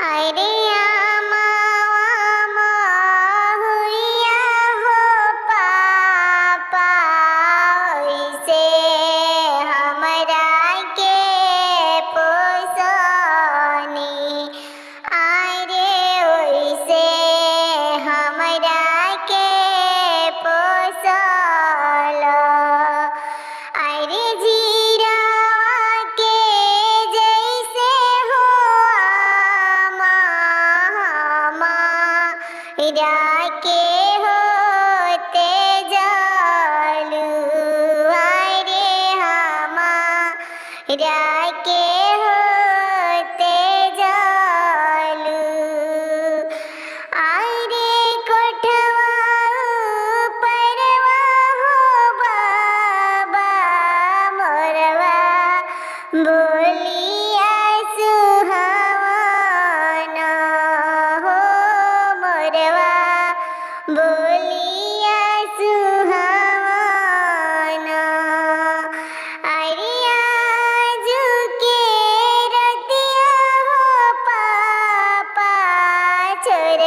अरे मावा हुइया हो पापा ओइसे हमरा के पोसनी। अरे ओइसे हमरा के पोसल। अरे जीरावा के जैसे हो हीरा के होते जालू। अरे हीरा के होते जालू। अरे कोठवा परवा हो बाबा मोरवा बोलिया सुहावना हो मोरवा बोलिया सुहावना। अरे आजू के रतिया हो पापा छोर